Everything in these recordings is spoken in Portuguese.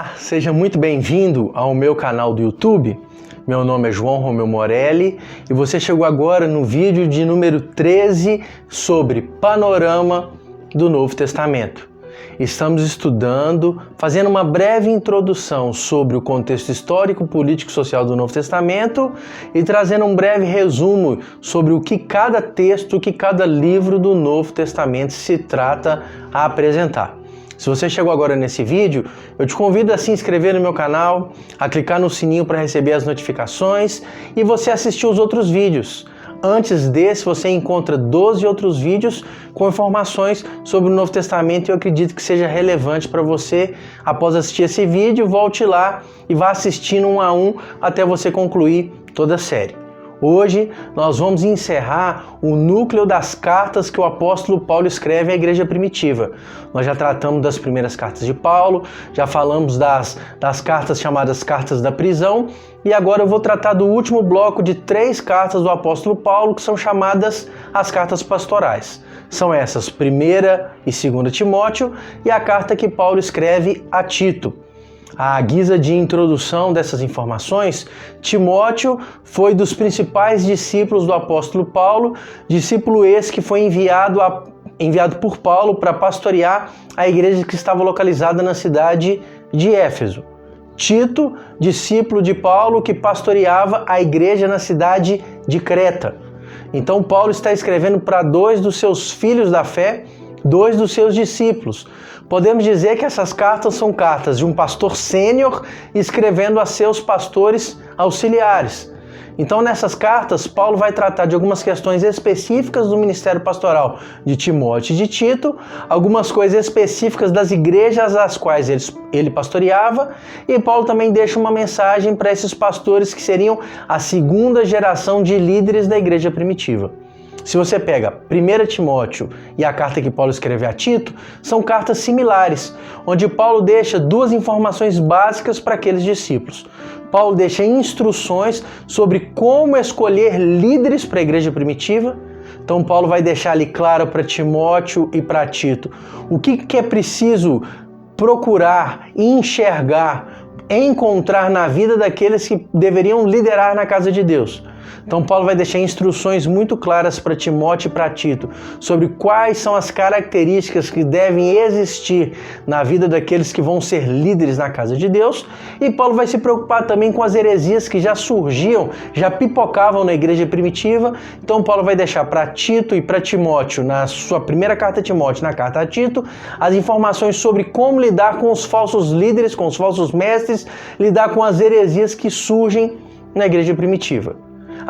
Olá, seja muito bem-vindo ao meu canal do YouTube. Meu nome é João Romeu Morelli e você chegou agora no vídeo de número 13 sobre Panorama do Novo Testamento. Estamos estudando, fazendo uma breve introdução sobre o contexto histórico, político e social do Novo Testamento e trazendo um breve resumo sobre o que cada texto, o que cada livro do Novo Testamento se trata a apresentar. Se você chegou agora nesse vídeo, eu te convido a se inscrever no meu canal, a clicar no sininho para receber as notificações e você assistir os outros vídeos. Antes desse, você encontra 12 outros vídeos com informações sobre o Novo Testamento e eu acredito que seja relevante para você. Após assistir esse vídeo, volte lá e vá assistindo um a um até você concluir toda a série. Hoje nós vamos encerrar o núcleo das cartas que o apóstolo Paulo escreve à igreja primitiva. Nós já tratamos das primeiras cartas de Paulo, já falamos das cartas chamadas cartas da prisão e agora eu vou tratar do último bloco de 3 cartas do apóstolo Paulo que são chamadas as cartas pastorais. São essas 1ª e 2ª Timóteo e a carta que Paulo escreve a Tito. À guisa de introdução dessas informações, Timóteo foi dos principais discípulos do apóstolo Paulo, discípulo esse que foi enviado por Paulo para pastorear a igreja que estava localizada na cidade de Éfeso. Tito, discípulo de Paulo que pastoreava a igreja na cidade de Creta. Então Paulo está escrevendo para 2 dos seus filhos da fé, 2 dos seus discípulos. Podemos dizer que essas cartas são cartas de um pastor sênior escrevendo a seus pastores auxiliares. Então, nessas cartas, Paulo vai tratar de algumas questões específicas do ministério pastoral de Timóteo e de Tito, algumas coisas específicas das igrejas às quais ele pastoreava, e Paulo também deixa uma mensagem para esses pastores que seriam a 2ª geração de líderes da igreja primitiva. Se você pega 1 Timóteo e a carta que Paulo escreve a Tito, são cartas similares, onde Paulo deixa 2 informações básicas para aqueles discípulos. Paulo deixa instruções sobre como escolher líderes para a igreja primitiva. Então Paulo vai deixar ali claro para Timóteo e para Tito o que é preciso procurar e enxergar, encontrar na vida daqueles que deveriam liderar na casa de Deus. Então Paulo vai deixar instruções muito claras para Timóteo e para Tito sobre quais são as características que devem existir na vida daqueles que vão ser líderes na casa de Deus. E Paulo vai se preocupar também com as heresias que já surgiam, já pipocavam na igreja primitiva. Então Paulo vai deixar para Tito e para Timóteo, na sua primeira carta a Timóteo, na carta a Tito, as informações sobre como lidar com os falsos líderes, com os falsos mestres, lidar com as heresias que surgem na igreja primitiva.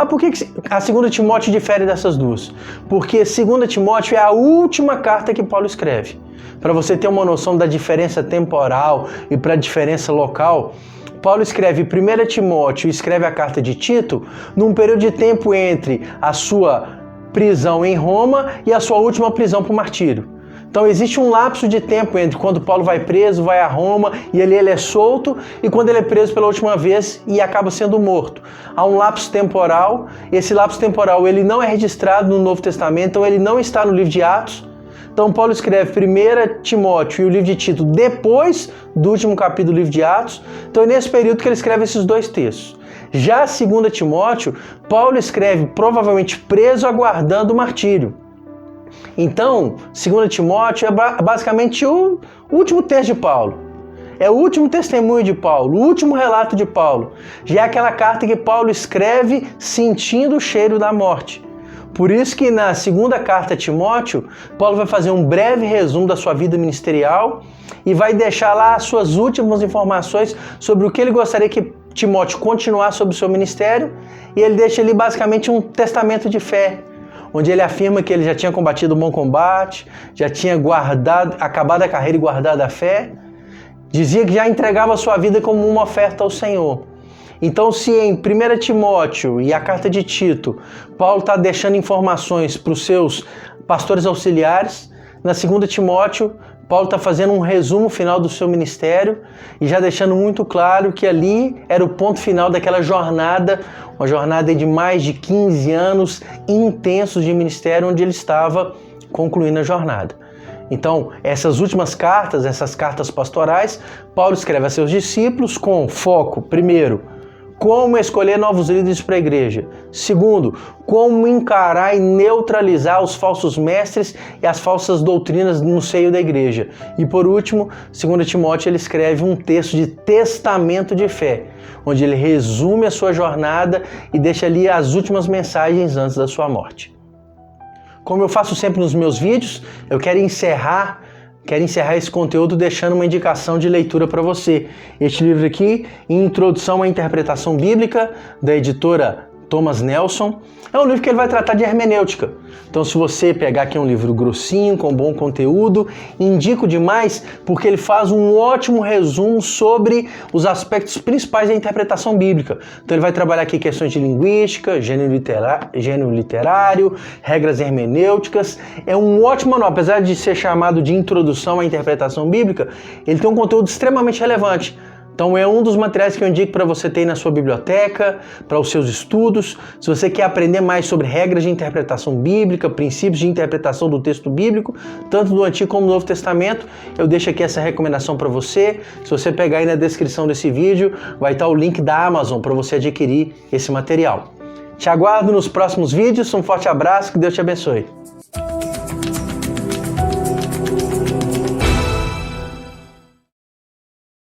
Por que a 2ª Timóteo difere dessas 2? Porque 2ª Timóteo é a última carta que Paulo escreve. Para você ter uma noção da diferença temporal e para a diferença local, Paulo escreve 1 Timóteo e escreve a carta de Tito num período de tempo entre a sua prisão em Roma e a sua última prisão por martírio. Então existe um lapso de tempo entre quando Paulo vai preso, vai a Roma e ali ele é solto e quando ele é preso pela última vez e acaba sendo morto. Há um lapso temporal, esse lapso temporal ele não é registrado no Novo Testamento, então ele não está no livro de Atos. Então Paulo escreve 1 Timóteo e o livro de Tito depois do último capítulo do livro de Atos. Então é nesse período que ele escreve esses 2 textos. Já 2 Timóteo, Paulo escreve provavelmente preso aguardando o martírio. Então, 2 Timóteo é basicamente o último texto de Paulo. É o último testemunho de Paulo, o último relato de Paulo. Já é aquela carta que Paulo escreve sentindo o cheiro da morte. Por isso que na 2ª carta a Timóteo, Paulo vai fazer um breve resumo da sua vida ministerial e vai deixar lá as suas últimas informações sobre o que ele gostaria que Timóteo continuasse sobre o seu ministério. E ele deixa ali basicamente um testamento de fé, onde ele afirma que ele já tinha combatido o bom combate, já tinha acabado a carreira e guardado a fé, dizia que já entregava a sua vida como uma oferta ao Senhor. Então, se em 1 Timóteo e a carta de Tito, Paulo está deixando informações para os seus pastores auxiliares, na 2 Timóteo, Paulo está fazendo um resumo final do seu ministério e já deixando muito claro que ali era o ponto final daquela jornada, uma jornada de mais de 15 anos intensos de ministério, onde ele estava concluindo a jornada. Então, essas últimas cartas, essas cartas pastorais, Paulo escreve a seus discípulos com foco, primeiro, como escolher novos líderes para a igreja. Segundo, como encarar e neutralizar os falsos mestres e as falsas doutrinas no seio da igreja. E por último, 2 Timóteo, ele escreve um texto de testamento de fé, onde ele resume a sua jornada e deixa ali as últimas mensagens antes da sua morte. Como eu faço sempre nos meus vídeos, eu quero encerrar esse conteúdo deixando uma indicação de leitura para você. Este livro aqui, Introdução à Interpretação Bíblica, da editora Thomas Nelson, é um livro que ele vai tratar de hermenêutica. Então, se você pegar aqui um livro grossinho, com bom conteúdo, indico demais porque ele faz um ótimo resumo sobre os aspectos principais da interpretação bíblica. Então, ele vai trabalhar aqui questões de linguística, gênero literário, regras hermenêuticas. É um ótimo manual, apesar de ser chamado de Introdução à Interpretação Bíblica, ele tem um conteúdo extremamente relevante. Então é um dos materiais que eu indico para você ter na sua biblioteca, para os seus estudos. Se você quer aprender mais sobre regras de interpretação bíblica, princípios de interpretação do texto bíblico, tanto do Antigo como do Novo Testamento, eu deixo aqui essa recomendação para você. Se você pegar aí na descrição desse vídeo, vai estar o link da Amazon para você adquirir esse material. Te aguardo nos próximos vídeos, um forte abraço, que Deus te abençoe.